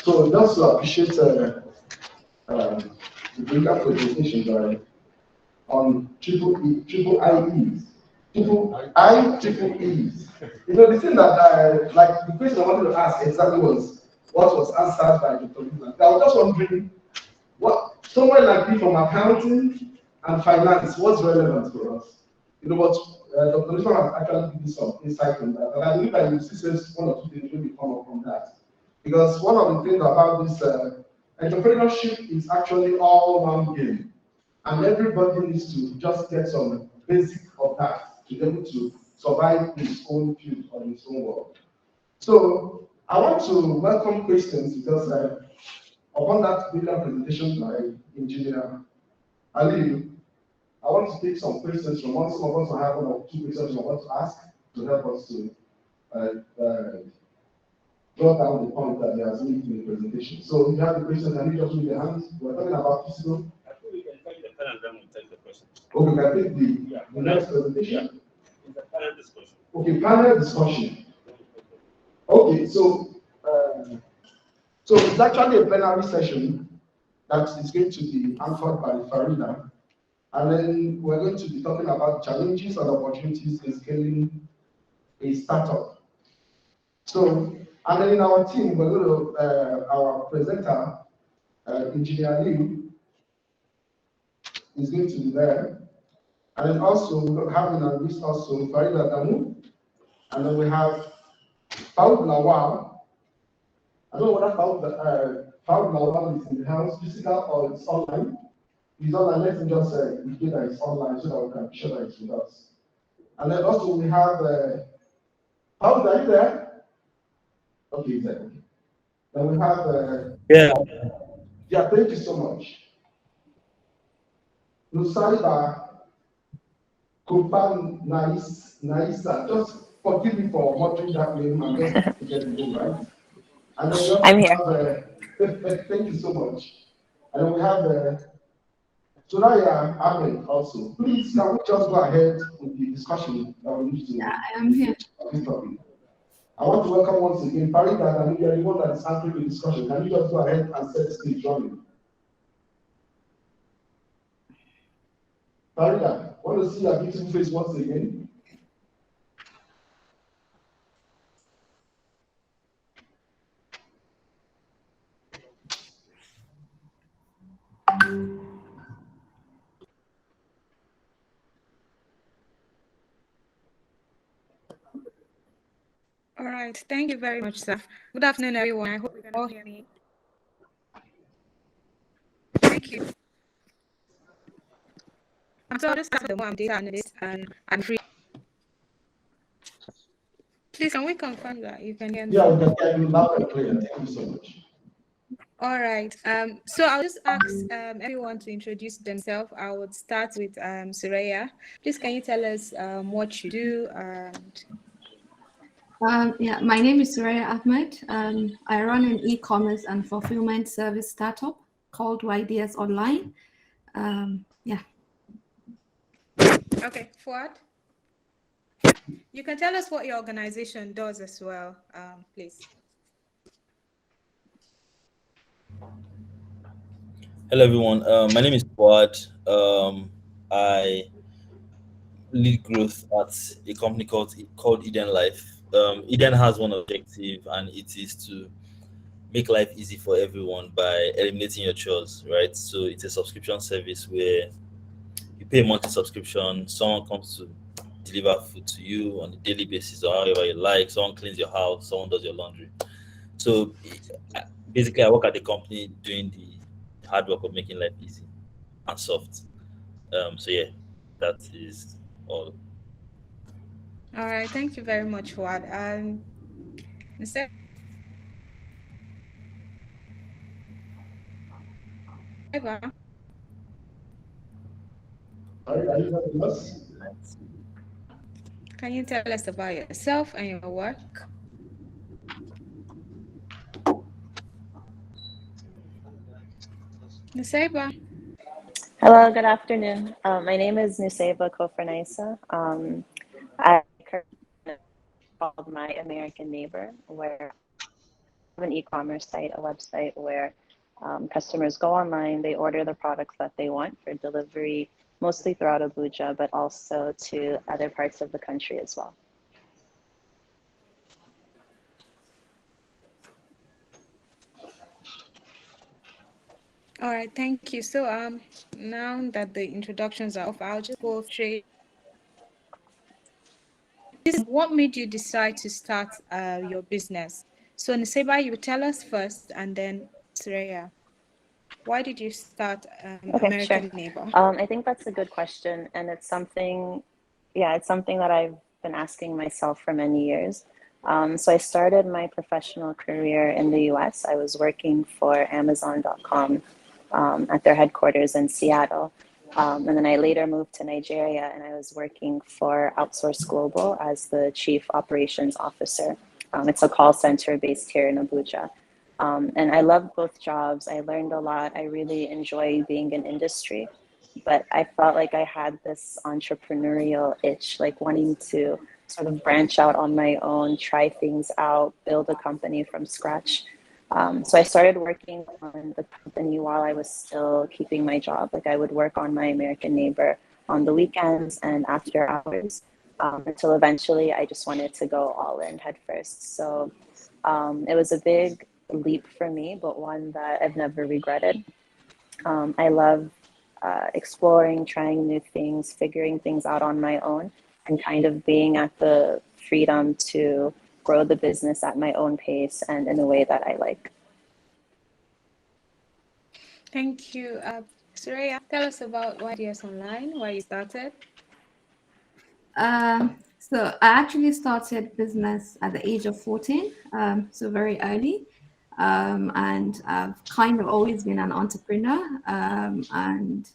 So just to appreciate the brilliant presentation on triple IEs. Triple E's. You know, the thing that, like the question I wanted to ask exactly was what was answered by Dr. Luna. I was just wondering, what somewhere like me from accounting and finance, what's relevant for us? You know, but Dr. Luna has actually given some insight on that. And I believe that you see one or two things really come up from that. Because one of the things about this entrepreneurship is actually all one game. And everybody needs to just get some basic of that to be able to survive in his own field or in his own world. So I want to welcome questions because upon that brilliant presentation by Engineer Ali, I want to take some questions from one. Some of us will have one or two questions we want to ask to help us to draw down the point that they are made in the presentation. So if you have the questions, can you just raise your hands? We're talking about physical. I think we can take the pen and then we'll take the question. Okay, we can take the next presentation. It's a panel discussion. Okay, panel discussion. Okay, so it's actually a plenary session that is going to be anchored by Farida, and then we're going to be talking about challenges and opportunities in scaling a startup. So, and then in our team, we're going to our presenter, Engineer Liu, is going to be there, and then also we're having a list also Farida Adamu, and then we have Lawal. I don't know whether Lawal is in the house, physical or it's online. He's online. Let him just indicate that it's online so that we can be sure that it's with us. And then also we have Paul, are you there? Okay, he's there. Okay. Then we have yeah, thank you so much. Nusaibah, Kofar-Naisa. Just forgive me for murdering that name. I'm just to get the name right. And then we also I'm here. have, thank you so much. And then we have Surayyah, Ahmed also. Please, can we just go ahead with the discussion that we need to? Yeah, I am here. I want to welcome once again Farida, and you are the one that is answering the discussion. Can you just go ahead and set the stage running? Farida, want to see your beautiful face once again? All right. Thank you very much, sir. Good afternoon, everyone. I hope you can all hear me. Thank you. So I'll just start with the one data analyst and I'm free. Please, can we confirm that you can hear me? Yeah, we can hear you loud and clear. Thank you so much. All right. So I'll just ask everyone to introduce themselves. I would start with Surayyah. Please, can you tell us what you do? Yeah, my name is Surayyah Ahmed. I run an e-commerce and fulfillment service startup called YDS Online. Yeah. Okay, Fuad. You can tell us what your organization does as well, please. Hello, everyone. My name is Fuad. I lead growth at a company called Eden Life. Eden has one objective, and it is to make life easy for everyone by eliminating your chores, right? So it's a subscription service where you pay a monthly subscription. Someone comes to deliver food to you on a daily basis or however you like. Someone cleans your house. Someone does your laundry. So basically, I work at the company doing the hard work of making life easy and soft. So yeah, that is all. All right, thank you very much, Fuad. Mr. Eva, Are you hearing us? can you tell us about yourself and your work? Nusaibah. Hello, good afternoon. My name is Nusaibah Kofar-Naisa. I currently called My American Neighbor, where an e-commerce site, a website where customers go online, they order the products that they want for delivery, mostly throughout Abuja, but also to other parts of the country as well. All right, thank you. So now that the introductions are off, I'll just go straight. What made you decide to start your business? So Nusaibah, you tell us first, and then Surayyah. Why did you start Okay, sure. American Neighbor? I think that's a good question, and it's something that I've been asking myself for many years. So I started my professional career in the US. I was working for Amazon.com at their headquarters in Seattle. And then I later moved to Nigeria, and I was working for Outsource Global as the Chief Operations Officer. It's a call center based here in Abuja. And I loved both jobs. I learned a lot. I really enjoy being in industry, but I felt like I had this entrepreneurial itch, like wanting to sort of branch out on my own, try things out, build a company from scratch. So I started working on the company while I was still keeping my job. Like I would work on my American Neighbor on the weekends and after hours, until eventually I just wanted to go all in head first. So it was a big leap for me, but one that I've never regretted. I love exploring, trying new things, figuring things out on my own, and kind of being at the freedom to grow the business at my own pace and in a way that I like. Thank you. Surayyah, tell us about YDS Online, why you started. So I actually started business at the age of 14, so very early. And I've kind of always been an entrepreneur. And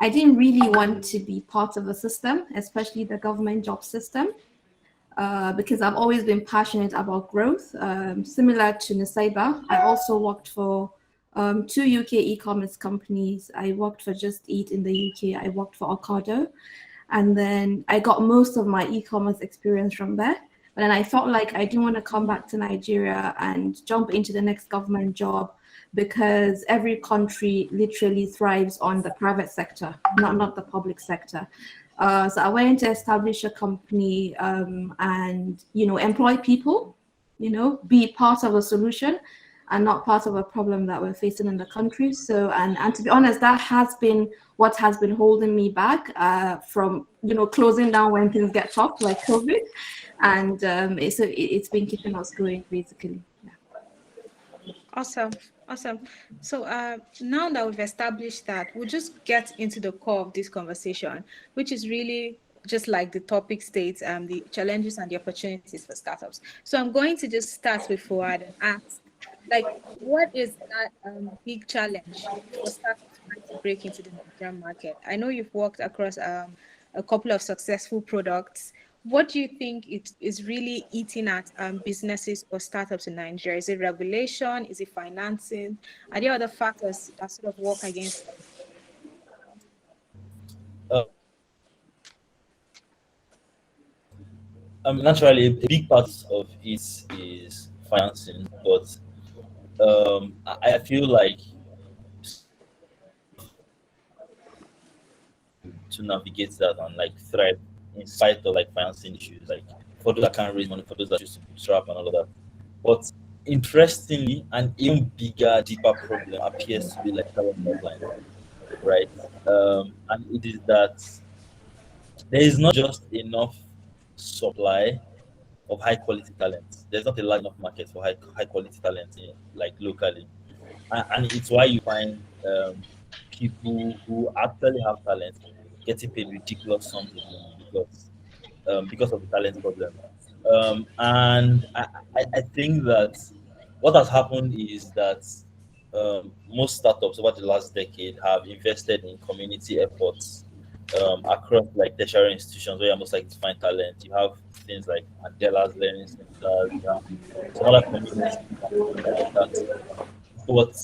I didn't really want to be part of a system, especially the government job system, because I've always been passionate about growth. Similar to Nusaibah, I also worked for 2 UK e-commerce companies. I worked for Just Eat in the UK. I worked for Ocado. And then I got most of my e-commerce experience from there. But then I felt like I didn't want to come back to Nigeria and jump into the next government job, because every country literally thrives on the private sector, not the public sector. So I went to establish a company and, employ people, be part of a solution and not part of a problem that we're facing in the country. So, and to be honest, that has been what has been holding me back from, closing down when things get tough, like COVID. And it's been keeping us going, basically. Yeah. Awesome. So now that we've established that, we'll just get into the core of this conversation, which is really just like the topic states, the challenges and the opportunities for startups. So I'm going to just start with Fuad and ask, what is that big challenge for startups trying to break into the Nigerian market? I know you've worked across a couple of successful products. What do you think it is really eating at businesses or startups in Nigeria? Is it regulation? Is it financing? Are there other factors that sort of work against them? Naturally, a big part of it is financing, but I feel like to navigate that and thrive in spite of financing issues, for those that can't raise money, for those that choose to bootstrap and all of that. But interestingly, an even bigger, deeper problem appears to be talent pipeline, right? And it is that there is not just enough supply of high quality talent. There's not a large enough market for high quality talent locally, and it's why you find people who actually have talent getting paid ridiculous sums of money because of the talent problem. And I think that what has happened is that most startups over the last decade have invested in community efforts across tertiary institutions where you're most likely to find talent. You have things like Mandela's Learning Centers, you have some other communities like that. But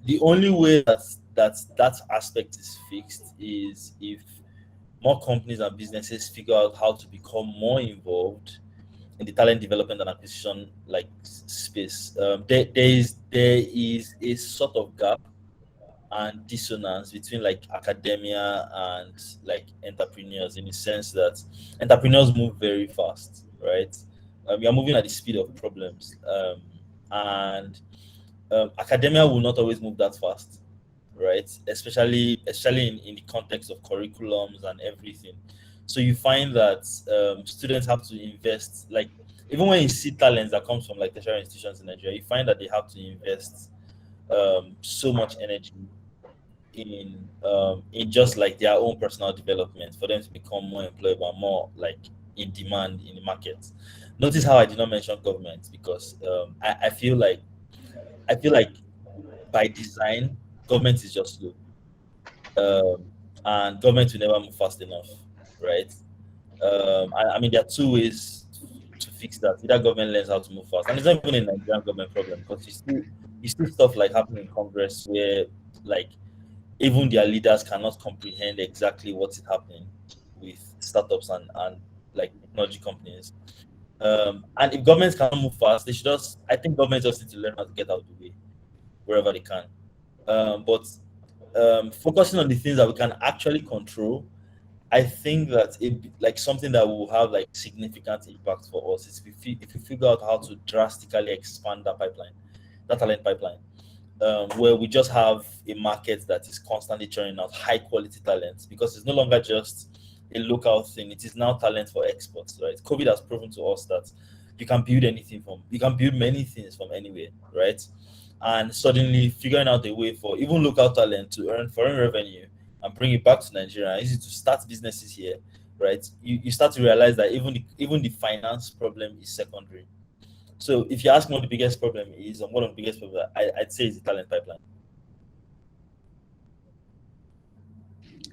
the only way that aspect is fixed is if more companies and businesses figure out how to become more involved in the talent development and acquisition like space. There is a sort of gap and dissonance between like academia and like entrepreneurs, in the sense that entrepreneurs move very fast, right? We are moving at the speed of problems, and academia will not always move that fast, right? Especially in the context of curriculums and everything. So you find that students have to invest, like even when you see talents that comes from like tertiary institutions in Nigeria, you find that they have to invest so much energy in just like their own personal development for them to become more employable, more like in demand in the market. Notice how I did not mention government, because I feel like by design government is just slow, um, and government will never move fast enough, right? I mean, there are two ways to fix that. Either government learns how to move fast, and it's not even a Nigerian government problem, because you see stuff like happening in Congress where like even their leaders cannot comprehend exactly what is happening with startups and like technology companies. And if governments cannot move fast, they should just. I think governments just need to learn how to get out of the way wherever they can. But focusing on the things that we can actually control, I think that it like something that will have like significant impact for us is if we figure out how to drastically expand that pipeline, that talent pipeline, where we just have a market that is constantly churning out high quality talent, because it's no longer just a local thing. It is now talent for exports, right? COVID has proven to us that you can build many things from anywhere, right? And suddenly figuring out a way for even local talent to earn foreign revenue and bring it back to Nigeria, easy to start businesses here, right? You start to realize that even the finance problem is secondary. So if you ask me what the biggest problem is, and one of the biggest problems, I'd say is the talent pipeline.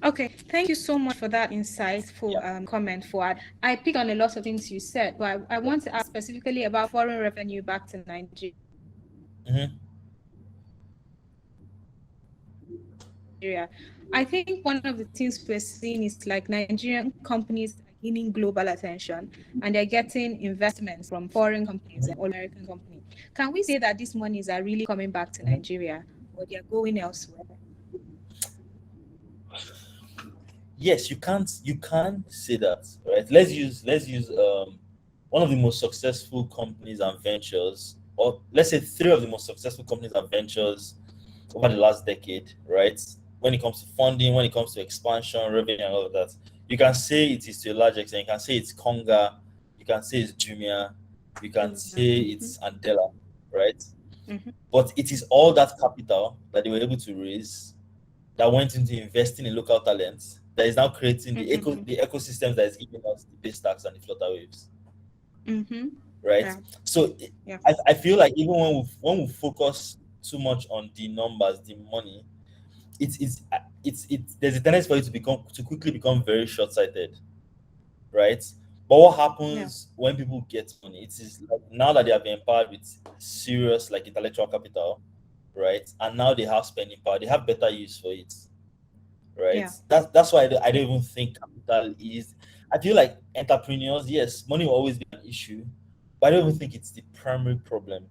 Okay, thank you so much for that insightful comment, Fuad. I picked on a lot of things you said, but I want to ask specifically about foreign revenue back to Nigeria. Mm-hmm. I think one of the things we're seeing is like Nigerian companies are gaining global attention, and they're getting investments from foreign companies and all American companies. Can we say that these monies are really coming back to Nigeria, or they're going elsewhere? Yes, you can't say that, right? Let's use one of the most successful companies and ventures, or let's say three of the most successful companies and ventures over the last decade, right? When it comes to funding, when it comes to expansion, revenue, and all of that, you can say it is to a large extent. You can say it's Conga, you can say it's Jumia, you can say it's Andela, right? Mm-hmm. But it is all that capital that they were able to raise that went into investing in local talents that is now creating the ecosystems that is giving us the base stacks and the flutter waves, Mm-hmm. right? Yeah. So Yeah. I feel like even when we focus too much on the numbers, the money, it's there's a tendency for it to quickly become very short-sighted, right? But what happens when people get money? It is like now that they have been empowered with serious like intellectual capital, right? And now they have spending power, they have better use for it, right? Yeah. That's why I don't even think capital is. I feel like entrepreneurs, yes, money will always be an issue, but I don't even think it's the primary problem,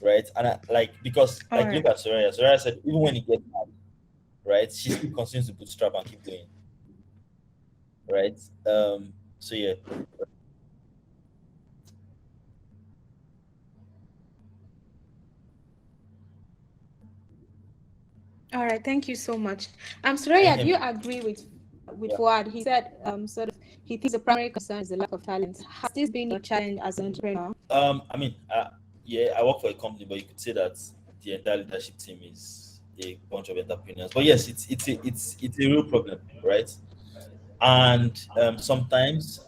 right? And because All look right. at Surayyah. Surayyah said even when he gets mad, right, she still continues to bootstrap and keep going, right? So yeah. All right. Thank you so much. Can you Surayyah, hear do you me? agree with Yeah. Fuad? He said sort of he thinks the primary concern is the lack of talent. Has this been your challenge as an entrepreneur? I mean, yeah, I work for a company, but you could say that the entire leadership team is a bunch of entrepreneurs. But yes, it's a real problem, right? And sometimes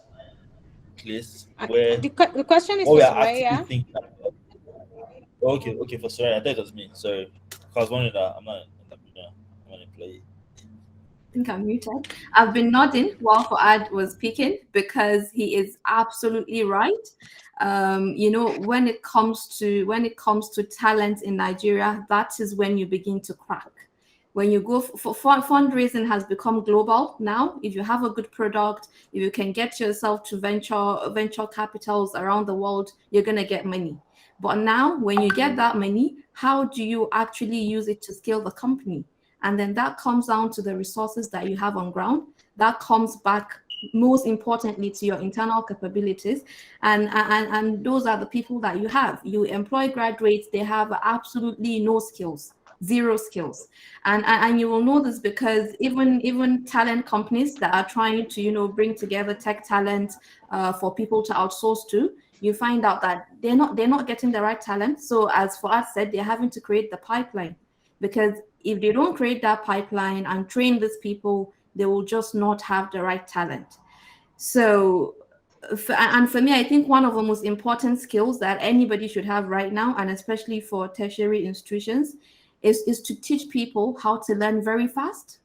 place where The question is what for we are actively Surayyah. thinking about. Okay, for sorry, I thought it was me. Sorry, because one that I'm not an entrepreneur, I'm an employee. I think I'm muted. I've been nodding while Fuad was speaking because he is absolutely right. When it comes to talent in Nigeria, that is when you begin to crack. When you go for fundraising has become global now. If you have a good product, if you can get yourself to venture capitals around the world, you're going to get money. But now when you get that money, how do you actually use it to scale the company? And then that comes down to the resources that you have on ground. That comes back most importantly to your internal capabilities, and those are the people that you have. You employ graduates, they have absolutely no skills, zero skills, and you will know this because even talent companies that are trying to bring together tech talent for people to outsource to, you find out that they're not getting the right talent. So as Fuad said, they're having to create the pipeline, because if they don't create that pipeline and train these people, they will just not have the right talent. So, for me, I think one of the most important skills that anybody should have right now, and especially for tertiary institutions, is to teach people how to learn very fast.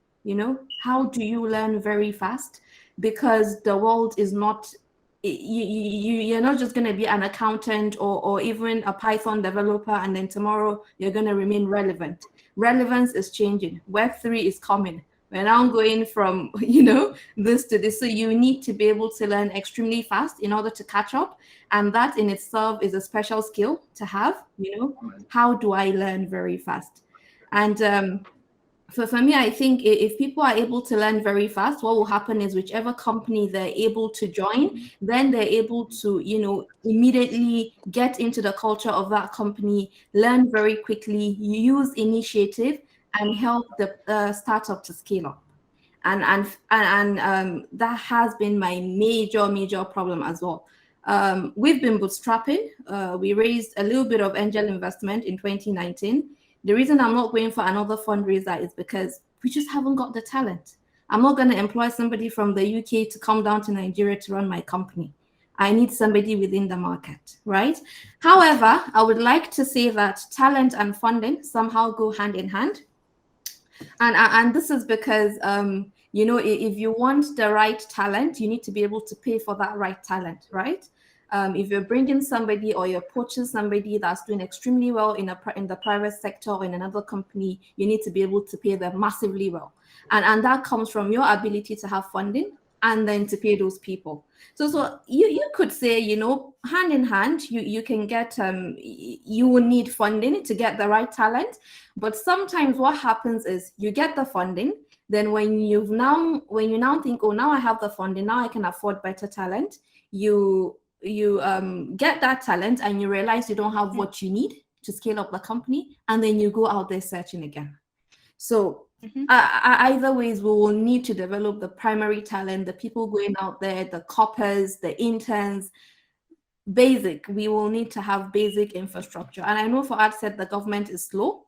How do you learn very fast? Because the world is not, you're not just going to be an accountant or even a Python developer and then tomorrow you're going to remain relevant. Relevance is changing. Web3 is coming. We're now going from this to this. So you need to be able to learn extremely fast in order to catch up. And that in itself is a special skill to have. How do I learn very fast? And for me, I think if people are able to learn very fast, what will happen is whichever company they're able to join, then they're able to, immediately get into the culture of that company, learn very quickly, use initiative, and help the startup to scale up. And that has been my major problem as well. We've been bootstrapping. We raised a little bit of angel investment in 2019. The reason I'm not going for another fundraiser is because we just haven't got the talent. I'm not going to employ somebody from the UK to come down to Nigeria to run my company. I need somebody within the market, right? However, I would like to say that talent and funding somehow go hand in hand. And this is because, if you want the right talent, you need to be able to pay for that right talent, right? If you're bringing somebody or you're poaching somebody that's doing extremely well in the private sector or in another company, you need to be able to pay them massively well. And that comes from your ability to have funding and then to pay those people. So you could say, hand in hand, you can get, you will need funding to get the right talent. But sometimes what happens is you get the funding, then when you now think, oh, now I have the funding, now I can afford better talent, you get that talent and you realize you don't have what you need to scale up the company, and then you go out there searching again. So either ways, we will need to develop the primary talent, the people going out there, the coppers, the interns. We will need to have basic infrastructure. And I know Fuad said the government is slow,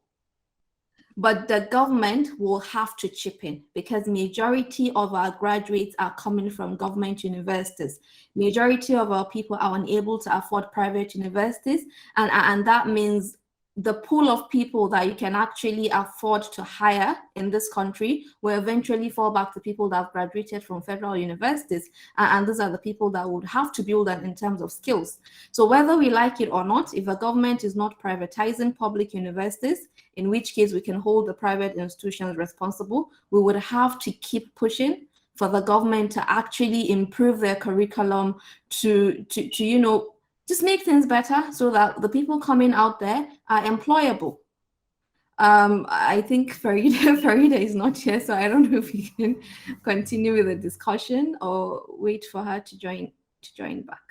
but the government will have to chip in, because majority of our graduates are coming from government universities. Majority of our people are unable to afford private universities, and that means the pool of people that you can actually afford to hire in this country will eventually fall back to people that have graduated from federal universities. And these are the people that would have to build that in terms of skills. So whether we like it or not, if a government is not privatizing public universities, in which case we can hold the private institutions responsible, we would have to keep pushing for the government to actually improve their curriculum to just make things better so that the people coming out there are employable. I think Farida is not here, so I don't know if we can continue with the discussion or wait for her to join back.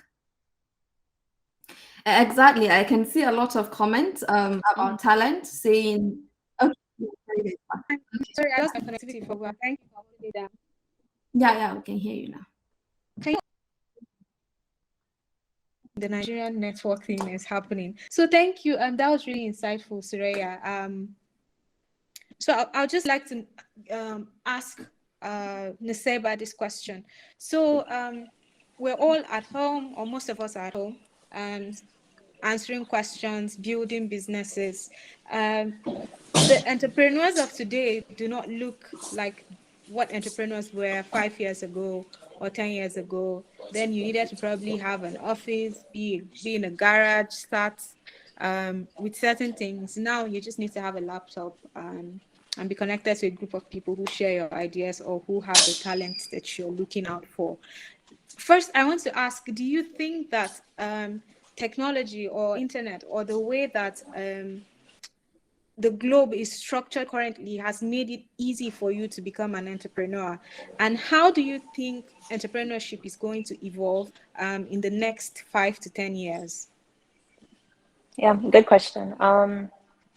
Exactly, I can see a lot of comments about talent saying, okay, Farida is back. Sorry, I lost my connectivity for a while. Thank you for holding me down. Yeah, we can hear you now. The Nigerian network thing is happening. So thank you. That was really insightful, Surayyah. So I'll just like to ask Nusaibah this question. So we're all at home, or most of us are at home, answering questions, building businesses. The entrepreneurs of today do not look like what entrepreneurs were 5 years ago or 10 years ago. Then you needed to probably have an office, be in a garage, start with certain things. Now you just need to have a laptop and and be connected to a group of people who share your ideas or who have the talent that you're looking out for. First, I want to ask, do you think that technology or internet or the way that the globe is structured currently has made it easy for you to become an entrepreneur? And how do you think entrepreneurship is going to evolve in the next 5 to 10 years? Yeah, good question.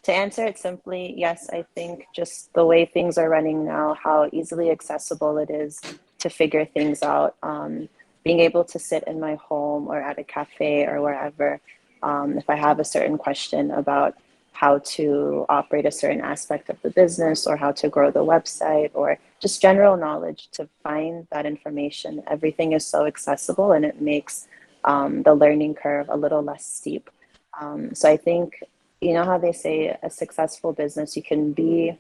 To answer it simply, yes, I think just the way things are running now, how easily accessible it is to figure things out, being able to sit in my home or at a cafe or wherever, if I have a certain question about how to operate a certain aspect of the business or how to grow the website or just general knowledge, to find that information. Everything is so accessible, and it makes the learning curve a little less steep. So I think, you know how they say a successful business, you can be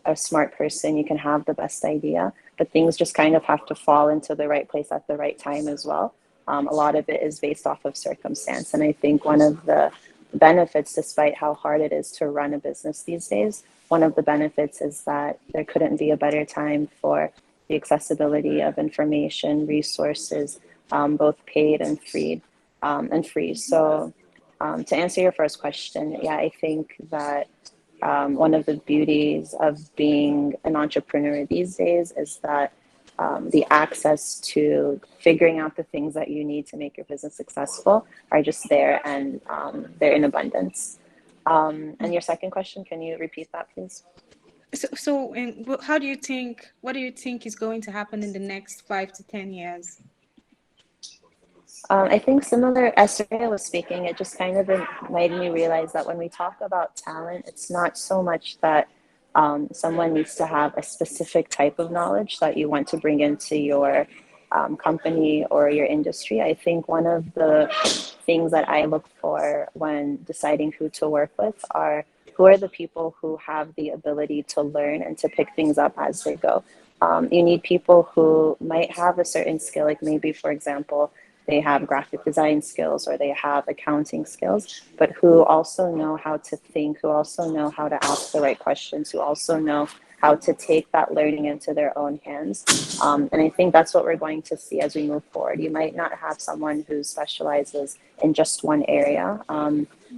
a smart person, you can have the best idea, but things just kind of have to fall into the right place at the right time as well. A lot of it is based off of circumstance. And I think one of the benefits, despite how hard it is to run a business these days, one of the benefits is that there couldn't be a better time for the accessibility of information, resources, both paid and free. So to answer your first question, yeah, I think that one of the beauties of being an entrepreneur these days is that the access to figuring out the things that you need to make your business successful are just there, and they're in abundance. And your second question, can you repeat that, please? So what do you think is going to happen in the next 5 to 10 years? I think similar as Surayyah was speaking, it just kind of made me realize that when we talk about talent, it's not so much that someone needs to have a specific type of knowledge that you want to bring into your company or your industry. I think one of the things that I look for when deciding who to work with are who are the people who have the ability to learn and to pick things up as they go. You need people who might have a certain skill, like maybe, for example, they have graphic design skills or they have accounting skills, but who also know how to think, who also know how to ask the right questions, who also know how to take that learning into their own hands. And I think that's what we're going to see as we move forward. You might not have someone who specializes in just one area,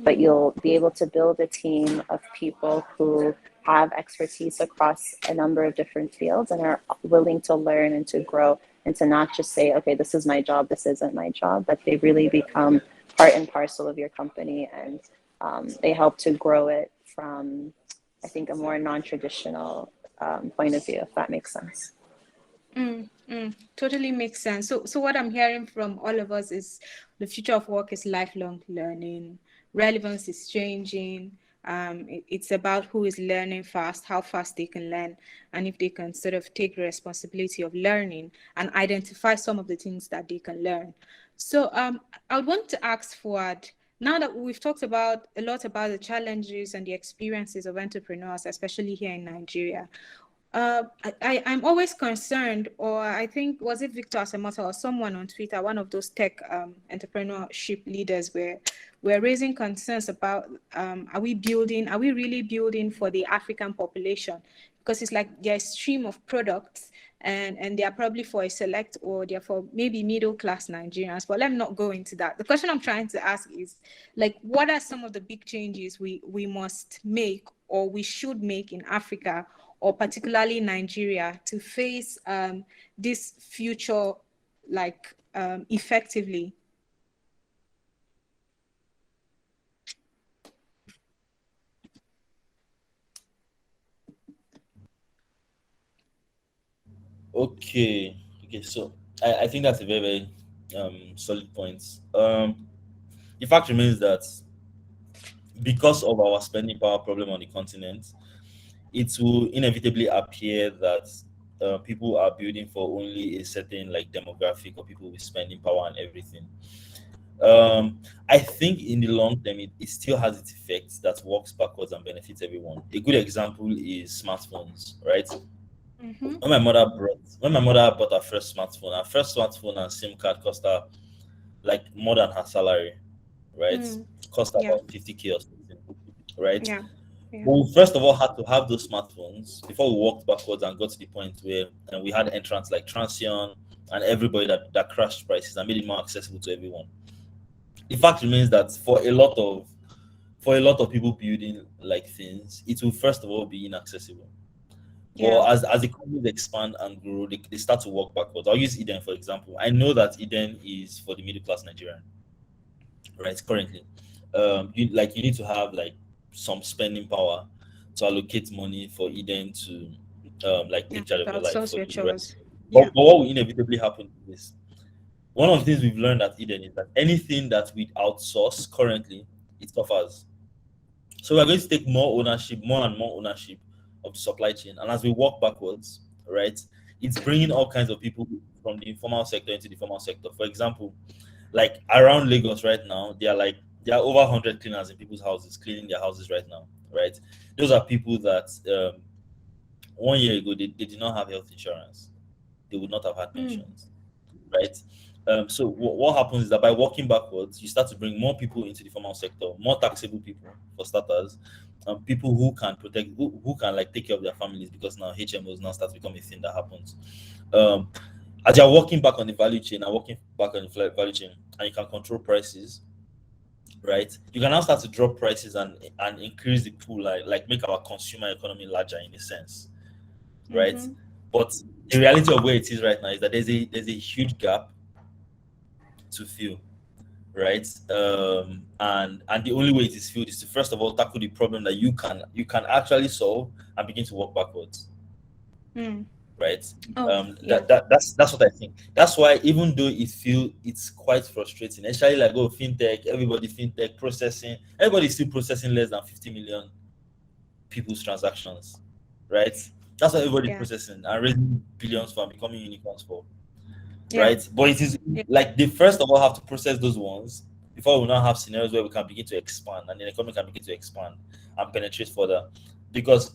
but you'll be able to build a team of people who have expertise across a number of different fields and are willing to learn and to grow, and to not just say, okay, this is my job, this isn't my job, but they really become part and parcel of your company, and they help to grow it from, I think, a more non-traditional point of view, if that makes sense. Totally makes sense. So what I'm hearing from all of us is the future of work is lifelong learning. Relevance is changing. It's about who is learning fast, how fast they can learn, and if they can sort of take the responsibility of learning and identify some of the things that they can learn. So I would want to ask Fuad, now that we've talked about a lot about the challenges and the experiences of entrepreneurs, especially here in Nigeria, I'm always concerned, or I think, was it Victor Asemota or someone on Twitter, one of those tech entrepreneurship leaders, where we're raising concerns about are we really building for the African population? Because it's like there's a stream of products and they are probably for a select, or they're for maybe middle class Nigerians. But let me not go into that. The question I'm trying to ask is, like, what are some of the big changes we must make or we should make in Africa, or particularly Nigeria, to face this future effectively? Okay. So I think that's a very, very solid point. The fact remains that because of our spending power problem on the continent, it will inevitably appear that people are building for only a certain like demographic or people with spending power and everything. I think in the long term, it still has its effects that works backwards and benefits everyone. A good example is smartphones, right? Mm-hmm. When my mother bought her first smartphone and SIM card cost her like more than her salary, right? Cost her Yeah. about 50K or something, right? Yeah. Yeah. But we first of all had to have those smartphones before we walked backwards and got to the point where we had entrants like Transion and everybody that crashed prices and made it more accessible to everyone. The fact remains that for a lot of people building like things, it will first of all be inaccessible. Yeah. But as the companies expand and grow, they start to walk backwards. I'll use Eden for example. I know that Eden is for the middle class Nigerian, right? Currently, you need to have like some spending power to allocate money for Eden to like Yeah. take charge of To your life outsource for your you, right? chores. But, Yeah. but what will inevitably happen is one of the things we've learned at Eden is that anything that we outsource currently, it suffers. So we're going to take more and more ownership of the supply chain. And as we walk backwards, right, it's bringing all kinds of people from the informal sector into the formal sector. For example, like around Lagos right now, there are over 100 cleaners in people's houses cleaning their houses right now, right? Those are people that 1 year ago they did not have health insurance. They would not have had pensions, right? So what happens is that by walking backwards, you start to bring more people into the formal sector, more taxable people for starters, people who can protect, who can like take care of their families because now HMOs now start to become a thing that happens. As you're walking back on the value chain and walking back on the value chain, and you can control prices, right? You can now start to drop prices and increase the pool, like make our consumer economy larger in a sense, right? But the reality of where it is right now is that there's a huge gap to fill, right? And the only way it is filled is to first of all tackle the problem that you can actually solve and begin to walk backwards, right? Yeah. That's what I think. That's why even though it's quite frustrating, especially like fintech, fintech processing, everybody's still processing less than 50 million people's transactions, right? That's what everybody's processing and raising billions for and becoming unicorns for. Right? But it is like they first of all have to process those ones before we now have scenarios where we can begin to expand and the economy can begin to expand and penetrate further. Because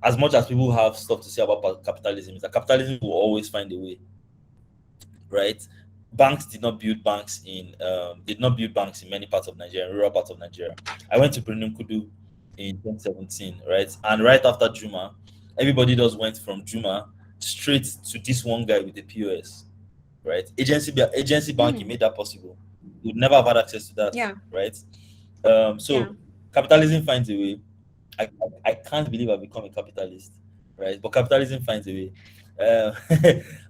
as much as people have stuff to say about capitalism, is that capitalism will always find a way. Right? Banks did not build banks in many parts of Nigeria, rural parts of Nigeria. I went to Birnin Kudu in 2017, right? And right after Juma, everybody just went from Juma straight to this one guy with the POS. Right, agency banking made that possible. You would never have had access to that, right? So capitalism finds a way. I can't believe I've become a capitalist, right? But capitalism finds a way.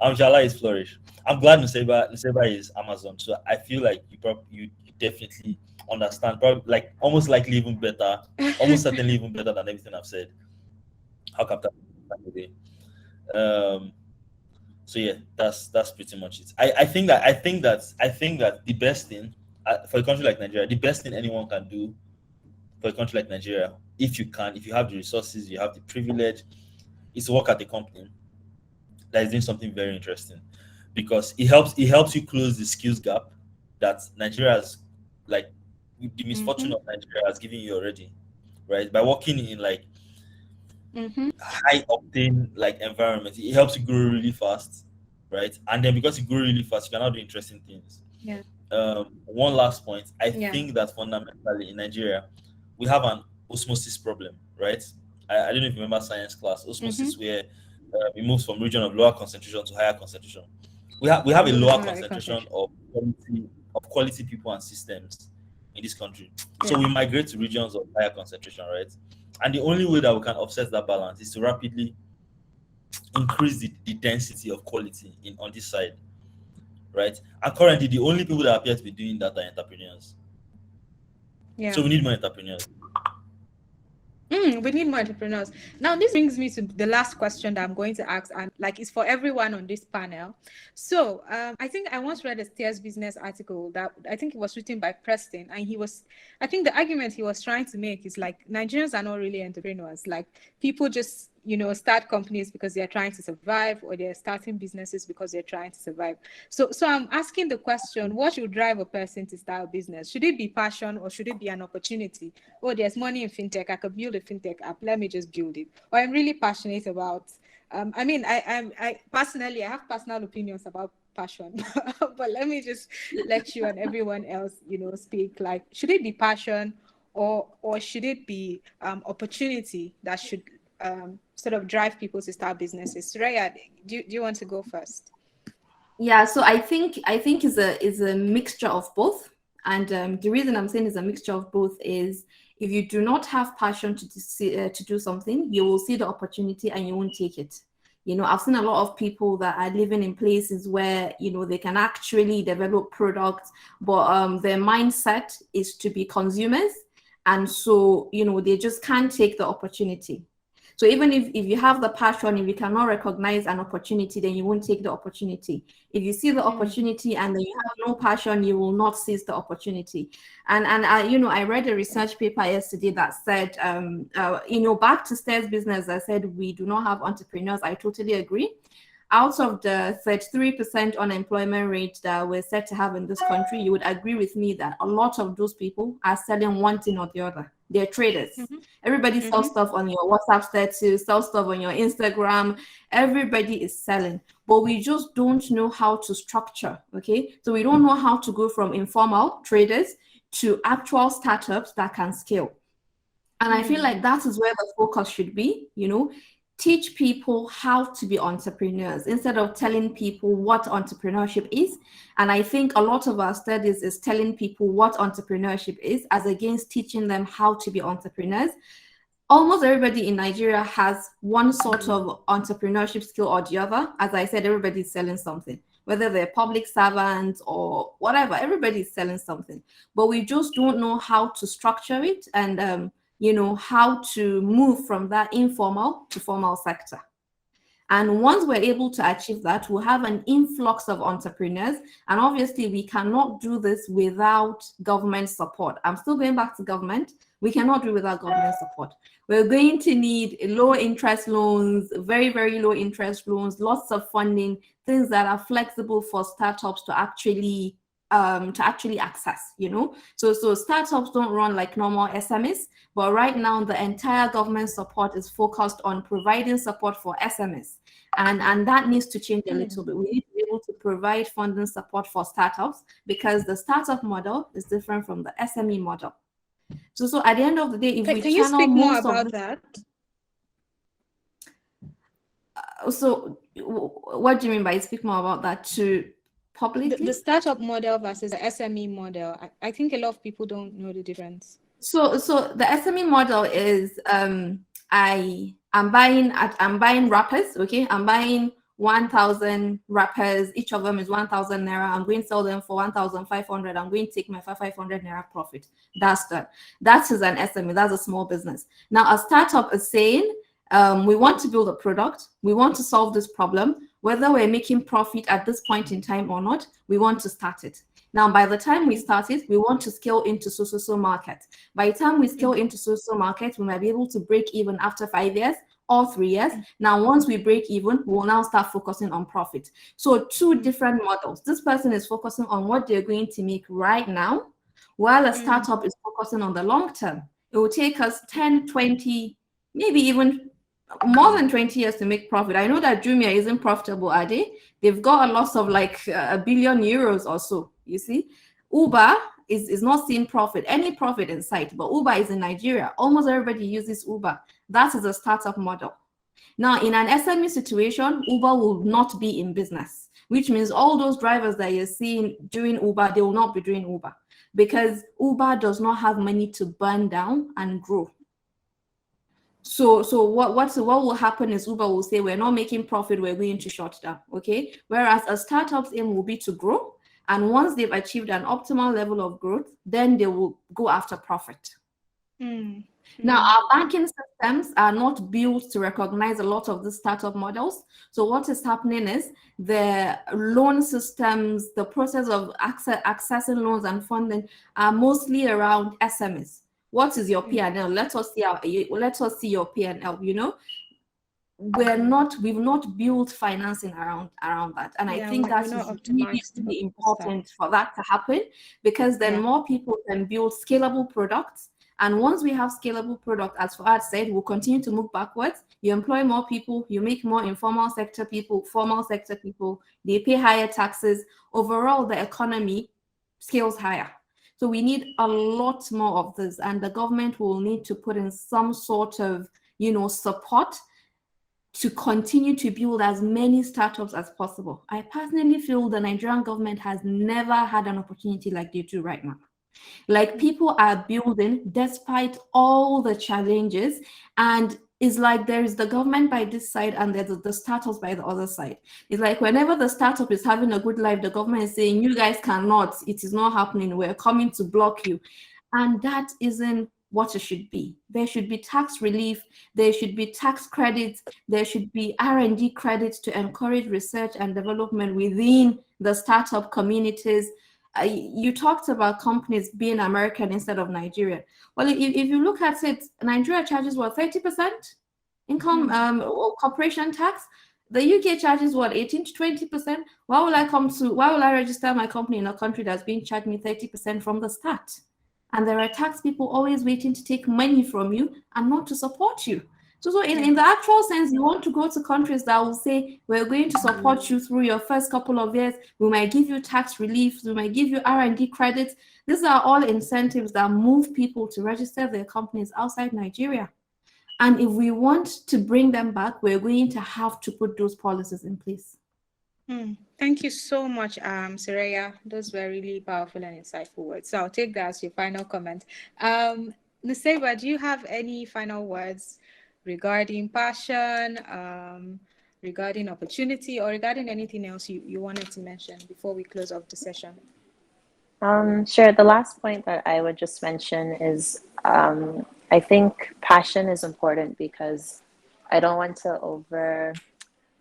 Amjala is flourish. I'm glad Nusaibah is Amazon. So I feel like you definitely understand, probably like almost likely even better, almost certainly even better than everything I've said. How capitalism finds a way. So yeah, that's pretty much it. I think that the best thing for a country like Nigeria, the best thing anyone can do for a country like Nigeria, if you have the resources, you have the privilege, is to work at a company that is doing something very interesting, because it helps you close the skills gap that Nigeria has, like the misfortune of Nigeria has given you already, right? By working in like high octane like environment, it helps you grow really fast, right? And then because you grow really fast, you can now do interesting things. One last point, I think that fundamentally in Nigeria we have an osmosis problem, right? I don't know if you remember science class. Osmosis, where it moves from region of lower concentration to higher concentration. We have a lower concentration of quality people and systems in this country, so we migrate to regions of higher concentration, right? And the only way that we can offset that balance is to rapidly increase the density of quality on this side, right? And currently, the only people that appear to be doing that are entrepreneurs. So we need more entrepreneurs. We need more entrepreneurs. Now, this brings me to the last question that I'm going to ask, and like it's for everyone on this panel. So, I think I once read a Steers Business article that I think it was written by Preston, and I think the argument he was trying to make is like Nigerians are not really entrepreneurs. Like people just start companies because they're trying to survive, or they're starting businesses because they're trying to survive. So I'm asking the question, what should drive a person to start a business? Should it be passion, or should it be an opportunity? Oh, there's money in fintech, I could build a fintech app, let me just build it. Or I'm really passionate about I personally, I have personal opinions about passion, but let me just let you and everyone else speak. Like, should it be passion, or should it be opportunity that should sort of drive people to start businesses? Surayyah, do you want to go first? Yeah, so I think is a mixture of both, and the reason I'm saying is a mixture of both is if you do not have passion to do something, you will see the opportunity and you won't take it. You know, I've seen a lot of people that are living in places where, you know, they can actually develop products, but their mindset is to be consumers, and so, you know, they just can't take the opportunity. So even if you have the passion, if you cannot recognize an opportunity, then you won't take the opportunity. If you see the opportunity and then you have no passion, you will not seize the opportunity. And I, you know, I read a research paper yesterday that said, you know, back to stairs business, I said we do not have entrepreneurs. I totally agree. Out of the 33% unemployment rate that we're set to have in this country, you would agree with me that a lot of those people are selling one thing or the other. They're traders. Everybody sells stuff on your WhatsApp status, sells stuff on your Instagram. Everybody is selling, but we just don't know how to structure, okay? So we don't know how to go from informal traders to actual startups that can scale. And I feel like that is where the focus should be, you know, teach people how to be entrepreneurs instead of telling people what entrepreneurship is. And I think a lot of our studies is telling people what entrepreneurship is as against teaching them how to be entrepreneurs. Almost everybody in Nigeria has one sort of entrepreneurship skill or the other. As I said, everybody's selling something, whether they're public servants or whatever, everybody's selling something. But we just don't know how to structure it and you know, how to move from that informal to formal sector. And once we're able to achieve that, we'll have an influx of entrepreneurs. And obviously, we cannot do this without government support. I'm still going back to government. We cannot do it without government support. We're going to need low interest loans, very, very low interest loans, lots of funding, things that are flexible for startups to actually access, you know. So startups don't run like normal SMEs, but right now the entire government support is focused on providing support for SMEs, and that needs to change a little bit. We need to be able to provide funding support for startups because the startup model is different from the SME model. So at the end of the day, if we can you channel speak more most about of that? So what do you mean by speak more about that to publicly? The startup model versus the SME model. I think a lot of people don't know the difference. So the SME model is I'm buying wrappers, okay? I'm buying 1,000 wrappers. Each of them is 1,000 naira. I'm going to sell them for 1,500. I'm going to take my 500 naira profit. That's done. That is an SME. That's a small business. Now a startup is saying, we want to build a product. We want to solve this problem. Whether we're making profit at this point in time or not, we want to start it. Now, by the time we start it, we want to scale into so market. By the time we scale into so market, we might be able to break even after 5 years or 3 years. Now, once we break even, we'll now start focusing on profit. So two different models. This person is focusing on what they're going to make right now, while a startup is focusing on the long term. It will take us 10, 20, maybe even more than 20 years to make profit. I know that Jumia isn't profitable, are they? They've got a loss of like €1 billion or so, you see. Uber is not seeing profit, any profit in sight, but Uber is in Nigeria. Almost everybody uses Uber. That is a startup model. Now, in an SME situation, Uber will not be in business, which means all those drivers that you're seeing doing Uber, they will not be doing Uber because Uber does not have money to burn down and grow. So what will happen is Uber will say, we're not making profit, we're going to shut down, okay? Whereas a startup's aim will be to grow, and once they've achieved an optimal level of growth, then they will go after profit. Now, our banking systems are not built to recognize a lot of the startup models. So what is happening is the loan systems, the process of accessing loans and funding are mostly around SMEs. What is your P&L? Let us see your P&L. You know, we've not built financing around that, and I think that is really important for that to happen, because then more people can build scalable products. And once we have scalable products, as Fuad said, we'll continue to move backwards. You employ more people, you make more informal sector people, formal sector people, they pay higher taxes. Overall, the economy scales higher. So we need a lot more of this, and the government will need to put in some sort of, support to continue to build as many startups as possible. I personally feel the Nigerian government has never had an opportunity like they do right now. Like, people are building despite all the challenges, and it's like there is the government by this side and there's the startups by the other side. It's like whenever the startup is having a good life, the government is saying, you guys cannot, it is not happening, we're coming to block you. And that isn't what it should be. There should be tax relief, there should be tax credits, there should be R&D credits to encourage research and development within the startup communities. You talked about companies being American instead of Nigerian. Well, if you look at it, Nigeria charges what, 30% income corporation tax? The UK charges what, 18 to 20%? Why will I register my company in a country that's being charged me 30% from the start? And there are tax people always waiting to take money from you and not to support you. So in the actual sense, you want to go to countries that will say, we're going to support you through your first couple of years. We might give you tax relief. We might give you R&D credits. These are all incentives that move people to register their companies outside Nigeria. And if we want to bring them back, we're going to have to put those policies in place. Thank you so much, Surayyah. Those were really powerful and insightful words. So I'll take that as your final comment. Nusaibah, do you have any final words regarding passion, regarding opportunity, or regarding anything else you wanted to mention before we close off the session? Sure. The last point that I would just mention is I think passion is important because I don't want to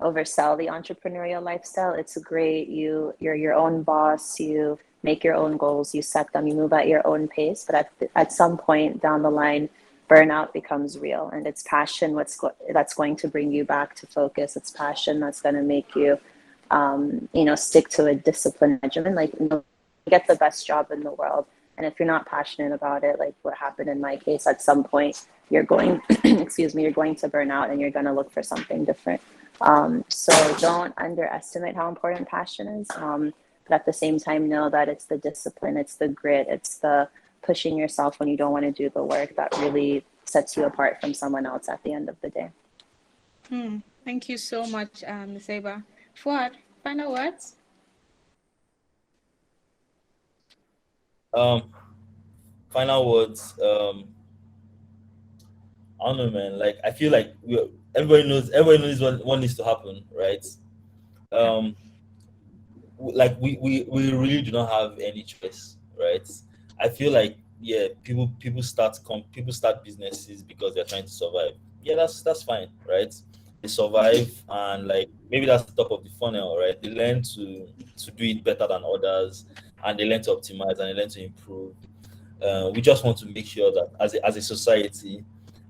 oversell the entrepreneurial lifestyle. It's great. You're your own boss. You make your own goals. You set them. You move at your own pace. But at some point down the line, burnout becomes real, and it's passion that's going to bring you back to focus. It's passion that's going to make you, stick to a disciplined regimen. Like, get the best job in the world, and if you're not passionate about it, like what happened in my case, at some point you're going, you're going to burn out, and you're going to look for something different. So don't underestimate how important passion is. But at the same time, know that it's the discipline, it's the grit, it's the pushing yourself when you don't want to do the work that really sets you apart from someone else at the end of the day. Thank you so much, Nusaibah. Fuad, final words? Final words. I don't know, man. Like, I feel like everybody knows what needs to happen, right? Like we really do not have any choice, right? I feel like people start businesses because they're trying to survive. Yeah, that's fine, right? They survive, and like maybe that's the top of the funnel, right? They learn to do it better than others, and they learn to optimize and they learn to improve. We just want to make sure that as a society,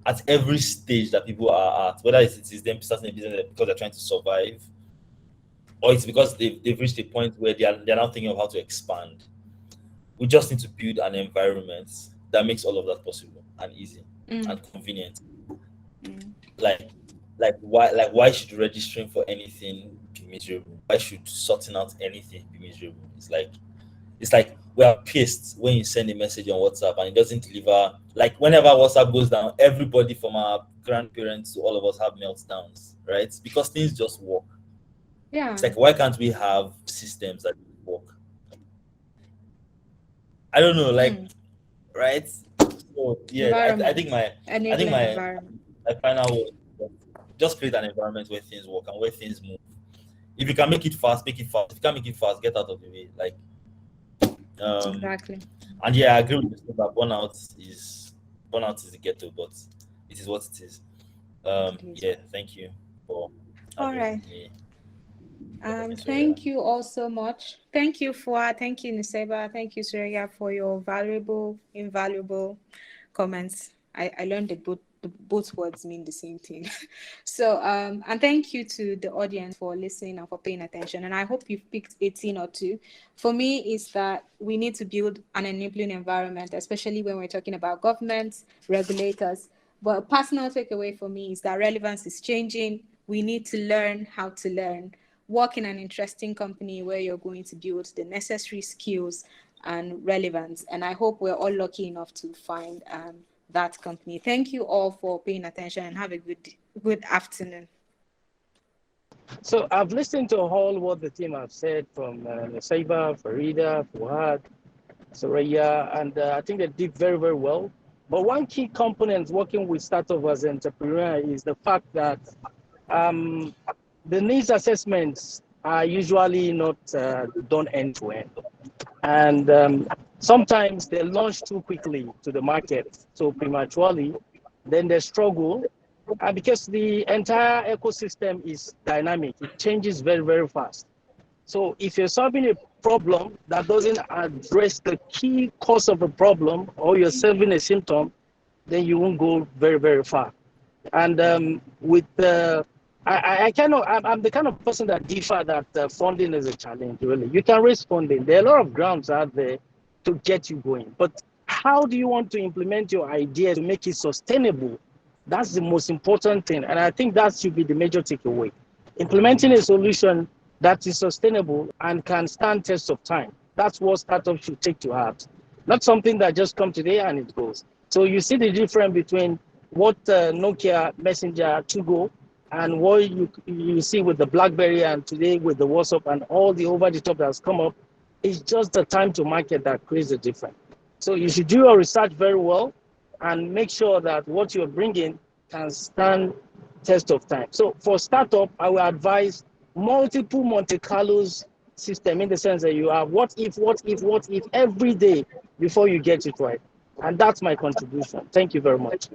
at every stage that people are at, whether it is them starting a business because they're trying to survive, or it's because they've reached a point where they're now thinking of how to expand. We just need to build an environment that makes all of that possible and easy and convenient. Why should registering for anything be miserable? Why should sorting out anything be miserable? It's like we are pissed when you send a message on WhatsApp and it doesn't deliver. Like, whenever WhatsApp goes down, everybody from our grandparents to all of us have meltdowns, right? Because things just work. Yeah. It's like, why can't we have systems that work? I don't know, right? So yeah, I think my final word, just create an environment where things work and where things move. If you can make it fast, make it fast. If you can't make it fast, get out of the way. Exactly. And yeah, I agree with you that burnout is the ghetto, but it is what it is. Yeah, thank you for having me. Thank you all so much. Thank you, Fuad. Thank you, Nusaibah. Thank you, Surayyah, for your invaluable comments. I learned that both words mean the same thing. So, and thank you to the audience for listening and for paying attention. And I hope you've picked a thing or two. For me, is that we need to build an enabling environment, especially when we're talking about governments, regulators. But a personal takeaway for me is that relevance is changing. We need to learn how to learn. Work in an interesting company where you're going to build the necessary skills and relevance. And I hope we're all lucky enough to find that company. Thank you all for paying attention, and have a good afternoon. So I've listened to all what the team have said, from Nusaibah, Farida, Fuad, Surayyah, and I think they did very, very well. But one key component working with startup as an entrepreneur is the fact that the needs assessments are usually not done end to end. And sometimes they launch too quickly to the market, so prematurely, then they struggle. And because the entire ecosystem is dynamic, it changes very, very fast. So if you're solving a problem that doesn't address the key cause of a problem, or you're solving a symptom, then you won't go very, very far. And with the, I'm the kind of person that differ that funding is a challenge, really. You can raise funding. There are a lot of grounds out there to get you going. But how do you want to implement your idea to make it sustainable? That's the most important thing. And I think that should be the major takeaway. Implementing a solution that is sustainable and can stand test of time. That's what startups should take to heart. Not something that just comes today and it goes. So you see the difference between what Nokia Messenger 2Go and what you see with the BlackBerry, and today with the WhatsApp and all the over-the-top that has come up. It's just the time to market that creates the difference. So you should do your research very well and make sure that what you're bringing can stand test of time. So for startup, I will advise multiple Monte Carlos system, in the sense that you have what if every day before you get it right. And that's my contribution. Thank you very much.